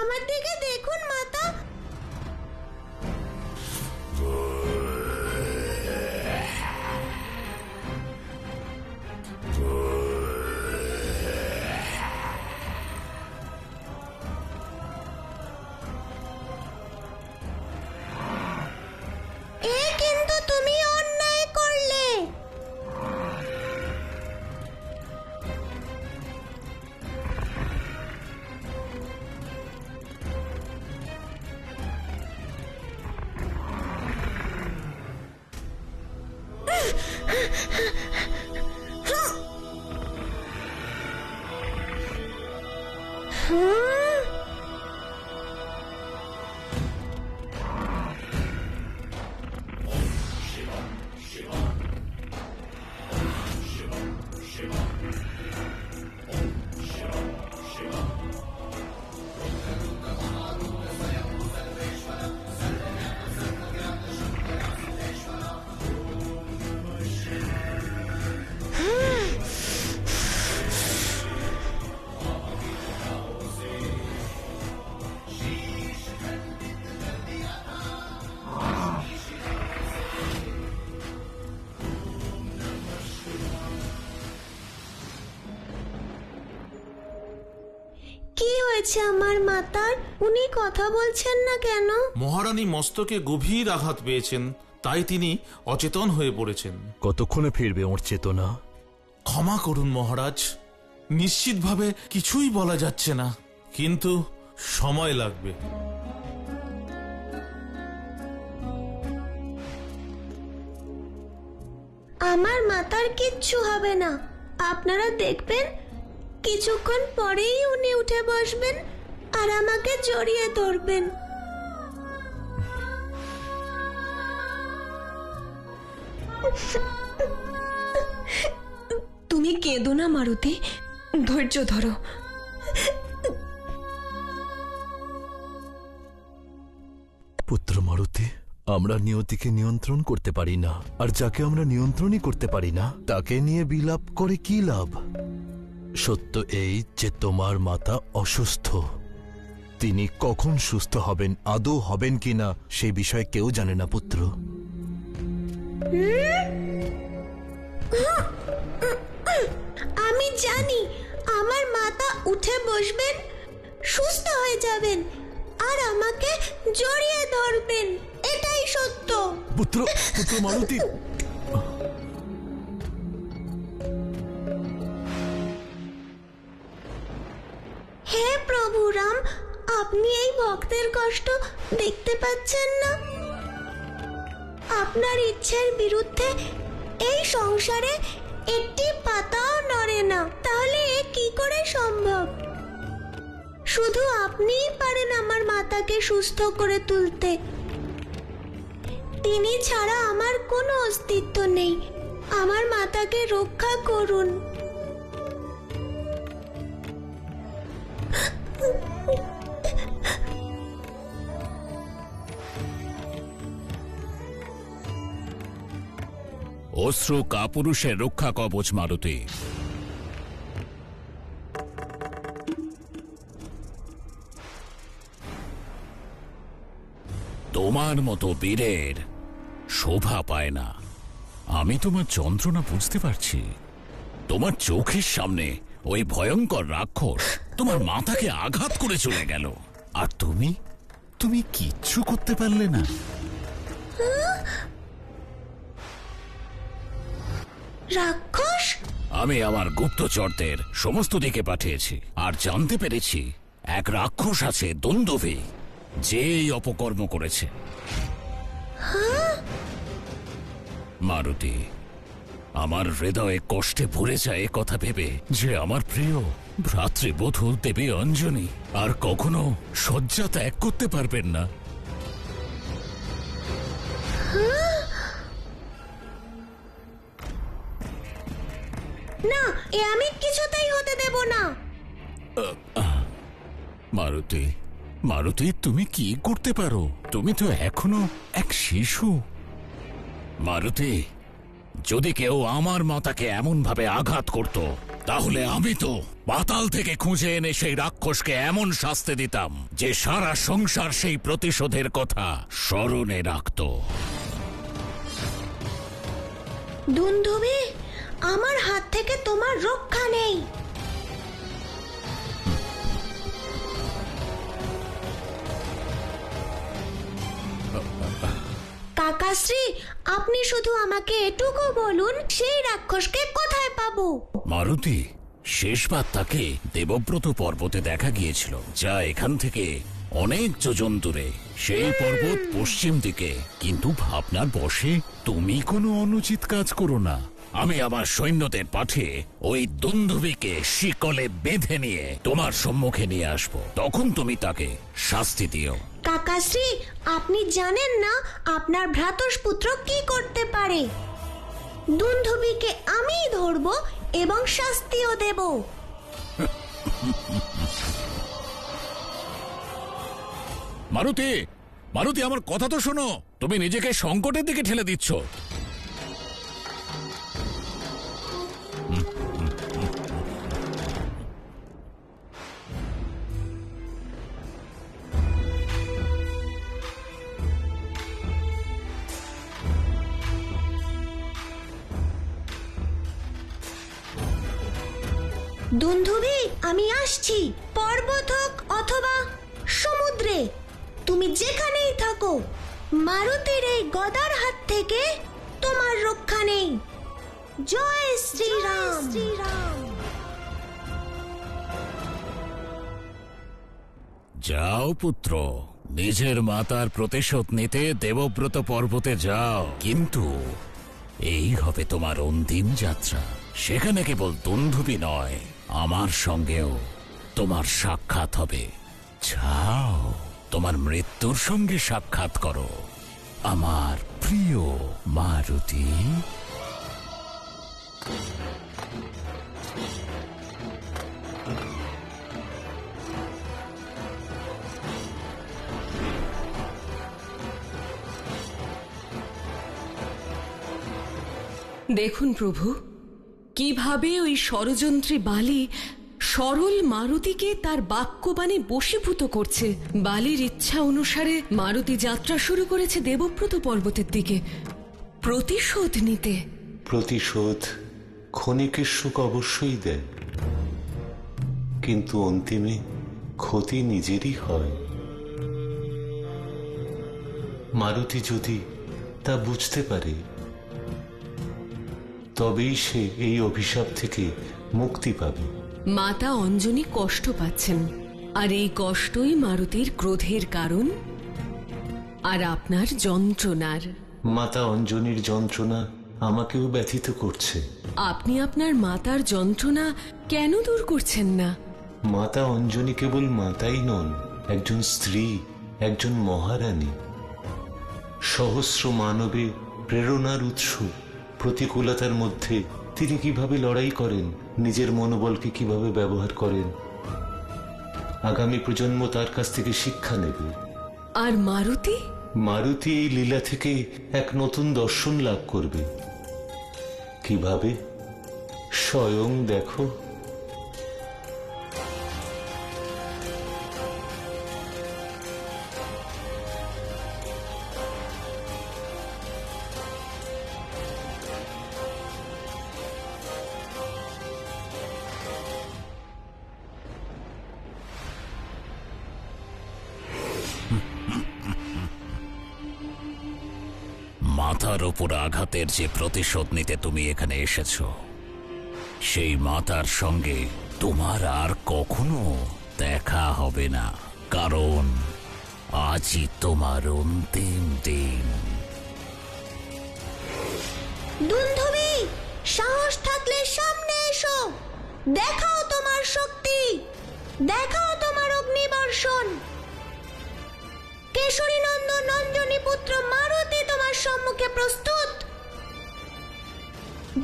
আমার দিকে দেখুন মাতা। এ কিন্তু তুমি অন্যায় করলে। কি হয়েছে আমার মাতার? উনি কথা বলছেন না কেন? মহারানী মস্তকে গভীর আঘাত পেয়েছেন, তাই তিনি অচেতন হয়ে পড়েছেন। কতক্ষণে ফিরবে ওর চেতনা? ক্ষমা করুন মহারাজ, নিশ্চিতভাবে কিছুই বলা যাচ্ছে না, কিন্তু সময় লাগবে। আমার মাতার কিচ্ছু হবে না। আপনারা দেখবেন কিছুক্ষণ পরেই উনি উঠে বসবেন আর আমাকে জড়িয়ে ধরবেন। তুমি কেঁদো না মারুতি, ধৈর্য ধরো। পুত্র মারুতি, আমরা নিয়তিকে নিয়ন্ত্রণ করতে পারি না, আর যাকে আমরা নিয়ন্ত্রণই করতে পারি না তাকে নিয়ে বিলাপ করে কি লাভ? সত্য এই যে তোমার মাতা অসুস্থ। তিনি কখন সুস্থ হবেন, আদৌ হবেন কিনা সেই বিষয়ে কেউ জানে না পুত্র। আমি জানি আমার মাতা উঠে বসবেন, সুস্থ হয়ে যাবেন আর আমাকে জড়িয়ে ধরবেন। এটাই সত্য। পুত্র পুত্র মারুতি, হে প্রভু রাম, আপনি এই ভক্তের কষ্ট দেখতে পাচ্ছেন না? আপনার ইচ্ছের বিরুদ্ধে এই সংসারে একটি পাতাও নড়ে না। তাহলে এ কি করে সম্ভব? শুধু আপনিই পারেন আমার মাতাকে সুস্থ করে তুলতে। তিনি ছাড়া আমার কোনো অস্তিত্ব নেই। আমার মাতাকে রক্ষা করুন। অশ্রু কাপুরুষের রক্ষা কবচ মারুতি। তোমার মতো বীরের শোভা পায় না। আমি তোমার যন্ত্রণা বুঝতে পারছি। তোমার চোখের সামনে ওই ভয়ঙ্কর রাক্ষস তোমার মাথাকে আঘাত করে চলে গেল, আর তুমি কিচ্ছু করতে পারলে না। রাক্ষস? আমি আমার গুপ্তচরদের সমস্ত দিকে পাঠিয়েছি, আর জানতে পেরেছি এক রাক্ষস আছে দন্দভী, যে এই অপকর্ম করেছে। মারুতি, আমার হৃদয়ে কষ্টে ভরে যায় কথা ভেবে যে আমার প্রিয় ভ্রাতৃবধূ দেবী অঞ্জনী আর কখনো শয্যা ত্যাগ করতে পারবেন না। না, এ আমি কিছুতেই হতে দেব না। মারুতি, মারুতি, তুমি কি করতে পারো? তুমি তো এখনো এক শিশু। মারুতি, যদি কেউ আমার মাতাকে এমন ভাবে আঘাত করত তাহলে আমি তো পাতাল থেকে খুঁজে এনে সেই রাক্ষসকে এমন শাস্তি দিতাম যে সারা সংসার সেই প্রতিশোধের কথা স্মরণে রাখত। দুন্ধুবি, আমার হাত থেকে তোমার রক্ষা নেই। কাকাশ্রী, আপনি শুধু আমাকে এটুকু বলুন, সেই রাক্ষসকে কোথায় পাবো? মারুতি, শেষবার তাকে দেবব্রত পর্বতে দেখা গিয়েছিল, যা এখান থেকে অনেক যোজন দূরে। সেই পর্বত পশ্চিম দিকে। কিন্তু ভাবনার বশে তুমি কোনো অনুচিত কাজ করো না। আমি আমার সৈন্যদের পাঠিয়ে ওই দুন্ধুবিকে শিকলে বেঁধে নিয়ে তোমার সম্মুখে নিয়ে আসব। তখন তুমি তাকে শাস্তি দিও। কাকাশ্রী, আপনি জানেন না আপনার ভ্রাতুষ্পুত্র কি করতে পারে। দুন্ধুবিকে আমিই ধরবো এবং শাস্তিও দেব। মারুতি, মারুতি, আমার কথা তো শোনো। তুমি নিজেকে সংকটের দিকে ঠেলে দিচ্ছ। দুন্ধুবি, আমি আসছি। পর্বত হোক অথবা সমুদ্রে, তুমি যেখানেই থাকো, মারুতির এই গদার হাত থেকে তোমার রক্ষা নেই। জয় শ্রীরাম। যাও পুত্র, নিজের মাতার প্রতিশোধ নিতে দেবব্রত পর্বতে যাও। কিন্তু এই হবে তোমার অন্তিম যাত্রা। সেখানে কেবল দুন্ধুবি নয়, আমার সঙ্গেও তোমার সাক্ষাৎ হবে। যাও, তোমার মৃত্যুর সঙ্গে সাক্ষাৎ করো, আমার প্রিয় মারুতি। দেখুন প্রভু, কিভাবে ওই ষড়যন্ত্রী বালি সরল মারুতিকে তার বাক্যবাণে বশীভূত করছে। বালির ইচ্ছা অনুসারে মারুতি যাত্রা শুরু করেছে দেবব্রত পর্বতের দিকে প্রতিশোধ নিতে। প্রতিশোধ ক্ষণিকের সুখ অবশ্যই দেয়, কিন্তু অন্তিমে ক্ষতি নিজেরই হয়। মারুতি যদি তা বুঝতে পারে, তবেই সে এই অভিশাপ থেকে মুক্তি পাবে। মাতা অঞ্জনী কষ্ট পাচ্ছেন, আর এই কষ্টই মারুতির ক্রোধের কারণ আর আপনার যন্ত্রণার। মাতা অঞ্জনীর যন্ত্রণা আমাকেও ব্যথিত করছে। আপনি আপনার মাতার যন্ত্রণা কেন দূর করছেন না? মাতা অঞ্জনী কেবল মাতাই নন, একজন স্ত্রী, একজন মহারানী, সহস্র মানবে প্রেরণার উৎস। প্রতিকূলতার মধ্যে তিনি কিভাবে লড়াই করেন, নিজের মনোবলকে কিভাবে ব্যবহার করেন, আগামী প্রজন্ম তার কাছ থেকে শিক্ষা নেবে। আর মারুতি? মারুতি এই লীলা থেকে এক নতুন দর্শন লাভ করবে। কিভাবে? স্বয়ং দেখো। মাথার ওপর আঘাতের যে প্রতিশোধ নিতে তুমি এখানে এসেছো, সেই মাতার সঙ্গে তোমার আর কখনো দেখা হবে না, কারণ আজই তোমার অন্তিম দিন। দুন্ধুবি, সাহস থাকলে সামনে এসো, দেখাও তোমার শক্তি, দেখাও তোমার অগ্নিবর্ষণ। কেশরী নন্দন নঞ্জনী পুত্র মারুতি তোমার সম্মুখে প্রস্তুত।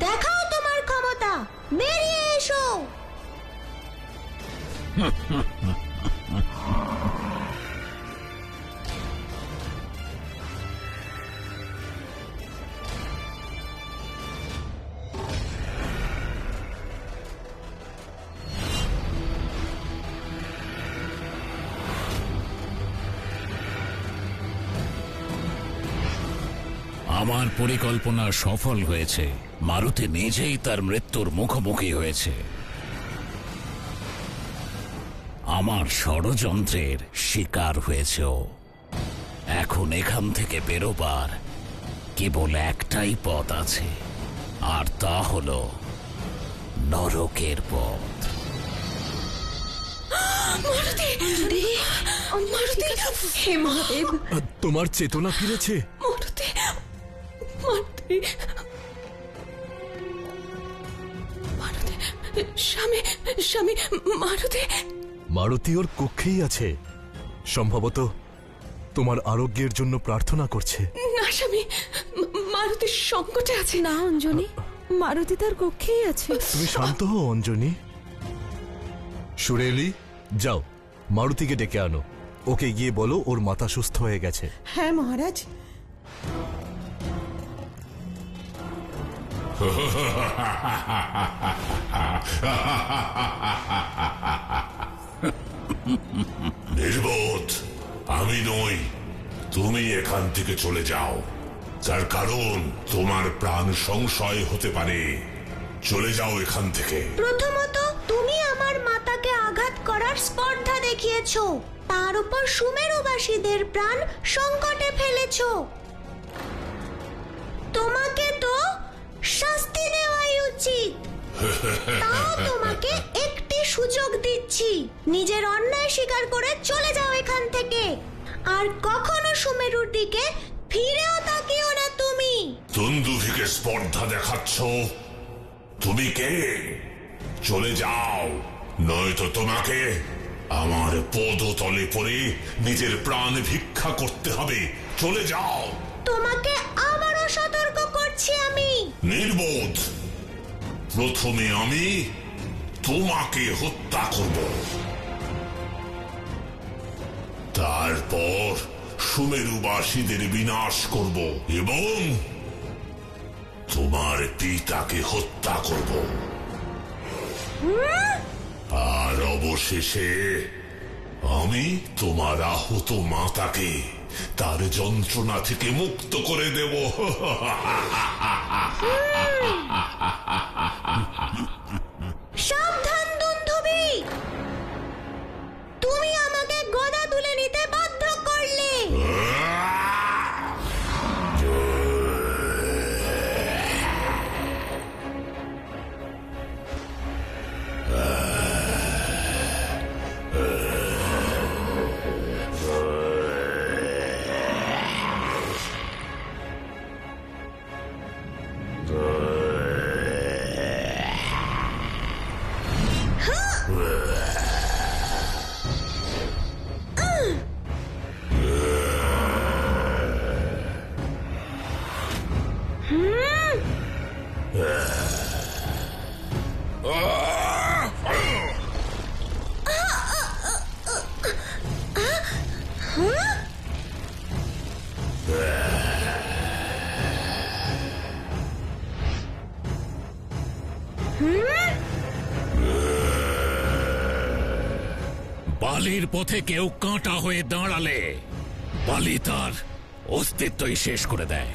দেখাও তোমার ক্ষমতা, বেরিয়ে এসো। আমার পরিকল্পনা সফল হয়েছে। মারুতি নিজেই তার মৃত্যুর মুখোমুখি হয়েছে। আমার ষড়যন্ত্রের শিকার হয়েছে ও। এখন এখান থেকে বেরোবার কেবল একটাই পথ আছে, আর তা হলো নরকের পথ। মারুতি, মারুতি, হে মহাদেব, তোমার চেতনা ফিরেছে? মারুতি, মারুতি, মারুতি, স্বামী, স্বামী, মারুতি। মারুতি ওর কক্ষেই আছে, সম্ভবত তোমার আরোগ্যের জন্য প্রার্থনা করছে। না স্বামী, মারুতি সংকটে আছে। না অঞ্জলি, মারুতি তার কক্ষেই আছে। তুমি শান্ত হও অঞ্জনি। সুরেলি, যাও মারুতিকে ডেকে আনো। ওকে গিয়ে বলো ওর মাথা সুস্থ হয়ে গেছে। হ্যাঁ মহারাজ। নির্বোধ, আমি নই, তুমি এখান থেকে চলে যাও। তার কারণ তোমার প্রাণ সংশয় হতে পারে। চলে যাও এখান থেকে। প্রথমত তুমি আমার মাতাকে আঘাত করার স্পর্ধা দেখিয়েছো, তার উপর সুমেরুবাসীদের প্রাণ সংকটে ফেলেছো। তোমাকে তো শাস্তি দেওয়াই উচিত। তাও তোমাকে একটি সুযোগ দিচ্ছি, নিজের অন্যায় স্বীকার করে চলে যাও এখান থেকে, আর কখনো সুমেরুর দিকে ফিরেও তাকিও না তুমি। দুন্দুভিকে স্পর্ধা দেখাচ্ছ? তুমি কে? চলে যাও, নয়তো তোমাকে আমার পদতলে পড়ে নিজের প্রাণ ভিক্ষা করতে হবে। চলে যাও। তোমাকে আবারও সতর্ক করছি আমি। নির্বোধ, প্রথমে আমি তোমাকে হত্যা করব, তারপর সুমেরুবাসীদের বিনাশ করব এবং তোমার পিতাকে হত্যা করব, আর অবশেষে আমি তোমার আহত মাতাকে তার যন্ত্রণা থেকে মুক্ত করে দেব। সাবধান দুন্ধুবি, তুমি আমাকে গদা তুলে নিতে বাধ্য করলে। বালির পথে কেউ কাঁটা হয়ে দাঁড়ালে বালি তার অস্তিত্বই শেষ করে দেয়।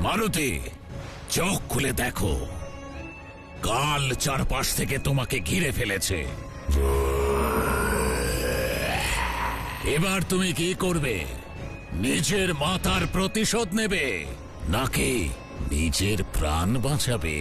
মারুতি, চোখ খুলে দেখো, কাল চারপাশ থেকে তোমাকে ঘিরে ফেলেছে। এবার তুমি কি করবে? নিজের মাতার প্রতিশোধ নেবে নাকি নিজের প্রাণ বাঁচাবে?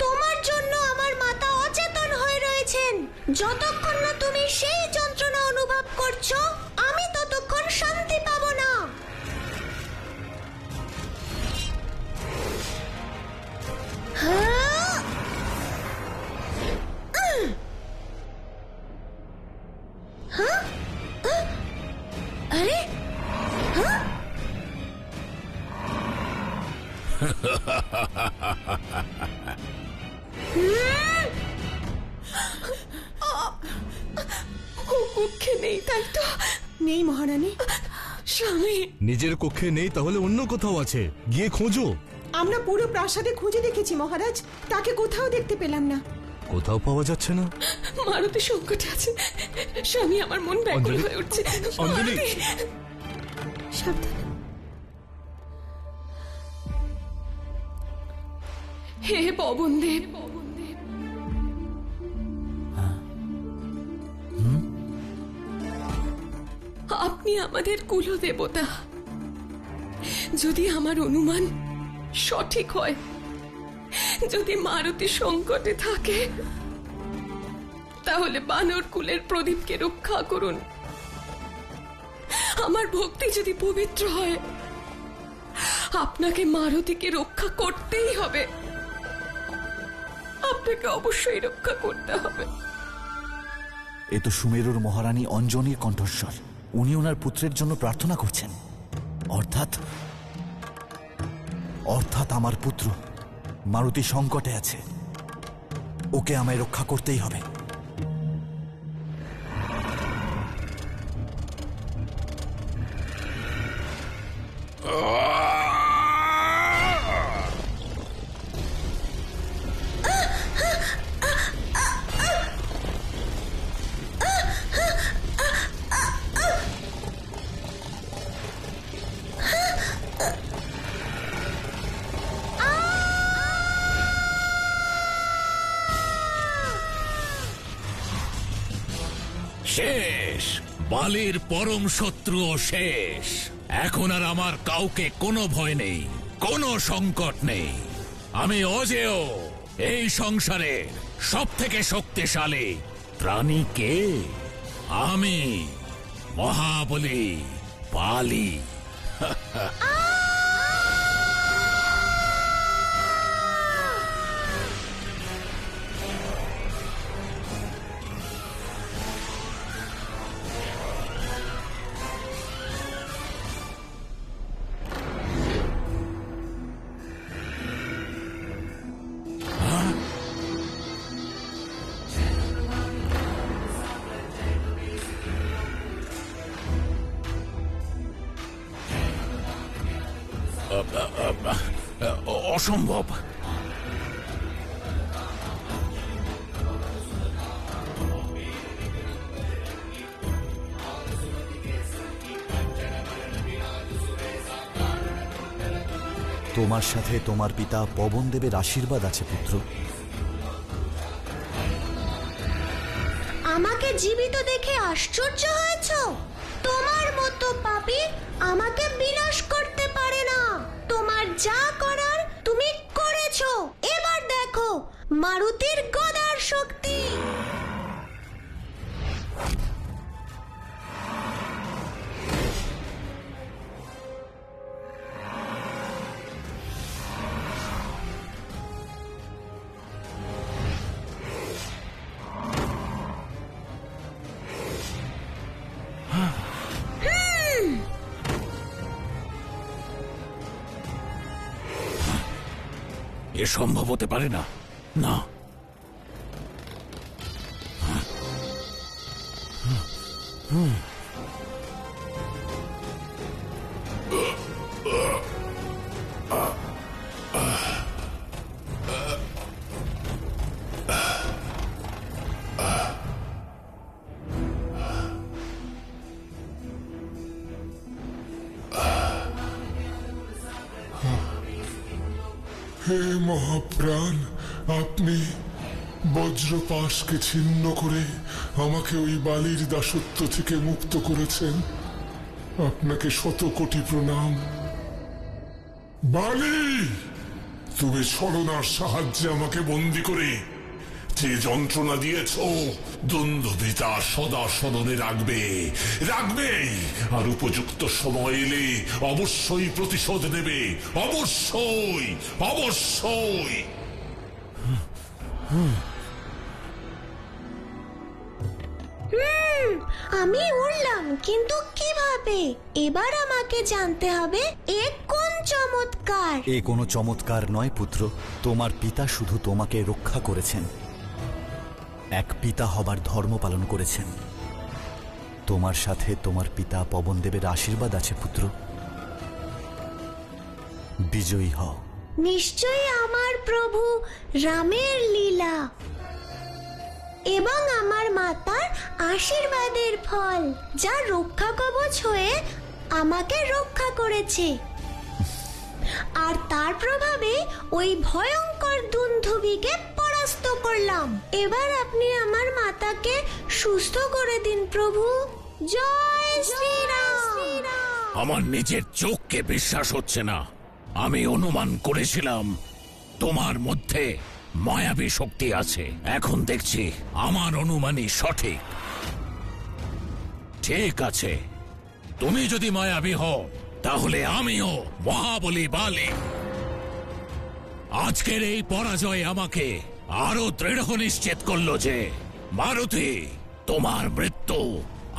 তোমার জন্য আমার মাতা অচেতন হয়ে রয়েছেন। যতক্ষণ না তুমি সেই যন্ত্রণা অনুভব করছো, আমি ততক্ষণ শান্তি পাবো না। আরে ও কক্ষে নেই, তাই তো? নেই মহারানী। স্বামী, নিজের কক্ষে নেই তাহলে অন্য কোথাও আছে, গিয়ে খোঁজো। আমরা পুরো প্রাসাদে খুঁজে দেখেছি মহারাজ, তাকে কোথাও দেখতে পেলাম না। কোথাও পাওয়া যাচ্ছে না। মারুতি সংকটে আছে। স্বামী, আমার মন ব্যাকুল অঞ্জলি, হয়ে উঠছে। অঞ্জলি। মারুতি! সাবধানে। হে পবনদেব, আপনি আমাদের কুলদেবতা। যদি আমার অনুমান সঠিক হয়, যদি মারুতি সংকটে থাকে, তাহলে বানর কুলের প্রদীপকে রক্ষা করুন। আমার ভক্তি যদি পবিত্র হয়, আপনাকে মারুতিকে রক্ষা করতেই হবে। আপনাকে অবশ্যই রক্ষা করতে হবে। এ তো সুমেরুর মহারানী অঞ্জনীর কণ্ঠস্বর। উনি ওনার পুত্রের জন্য প্রার্থনা করছেন। অর্থাৎ আমার পুত্র মারুতি সংকটে আছে, ওকে আমায় রক্ষা করতেই হবে। শেষ, বালির পরম শত্রুও শেষ। এখন আর আমার কাউকে কোনো ভয় নেই, কোনো সংকট নেই। আমি অজেয়। এই সংসারে সব থেকে শক্তিশালী প্রাণী কে? আমি, মহাবলী বালি। অসম্ভব। তোমার সাথে তোমার পিতা পবনদেবের আশীর্বাদ আছে পুত্র। আমাকে জীবিত দেখে আশ্চর্য হয়েছ? তোমার মতো পাপী আমাকে বিনাশ করতে পারে না। তোমার যা করার তুমি করেছো। এবার দেখো মারুতির গদার শক্তি। এ সম্ভব হতে পারে না। না, হে মহাপ্রাণ, আপনি বজ্রপাশকে ছিন্ন করে আমাকে ওই বালির দাসত্ব থেকে মুক্ত করেছেন। আপনাকে শত কোটি প্রণাম। বালি, তুমি ছলনার সাহায্যে আমাকে বন্দি করে যে যন্ত্রণা দিয়েছ, দ্বন্দ্ববিতা সদা স্মরণে রাখবে। আর উপযুক্ত সময় এলে অবশ্যই প্রতিশোধ নেবে। অবশ্যই। আমি উড়লাম, কিন্তু কিভাবে? এবার আমাকে জানতে হবে এ কোন চমৎকার! এ কোনো চমৎকার নয় পুত্র, তোমার পিতা শুধু তোমাকে রক্ষা করেছেন, এক পিতা হবার ধর্ম পালন করেছেন। তোমার সাথে তোমার পিতা পবনদেবের আশীর্বাদ আছে পুত্র। বিজয়ী হও। নিশ্চয়ই আমার প্রভু রামের লীলা এবং আমার মাতার আশীর্বাদের ফল, যা রক্ষা কবচ হয়ে আমাকে রক্ষা করেছে। আর তার প্রভাবে ওই ভয়ঙ্কর দুন্ধুবিকে পরাস্ত করলাম। এবার আপনি আমার মাতাকে সুস্থ করে দিন প্রভু। জয় শ্রীরাম। আমার নিজের চোখকে বিশ্বাস হচ্ছে না। আমি অনুমান করেছিলাম তোমার মধ্যে মায়াবী শক্তি আছে, এখন দেখছি আমার অনুমানই সঠিক। ঠিক আছে, তুমি যদি মায়াবী হও তাহলে আমিও মহাবলী বালি। আজকের এই পরাজয় আমাকে আরো দৃঢ় নিশ্চিত করলো যে মারুতি, তোমার মৃত্যু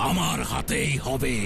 আমার হাতেই হবে।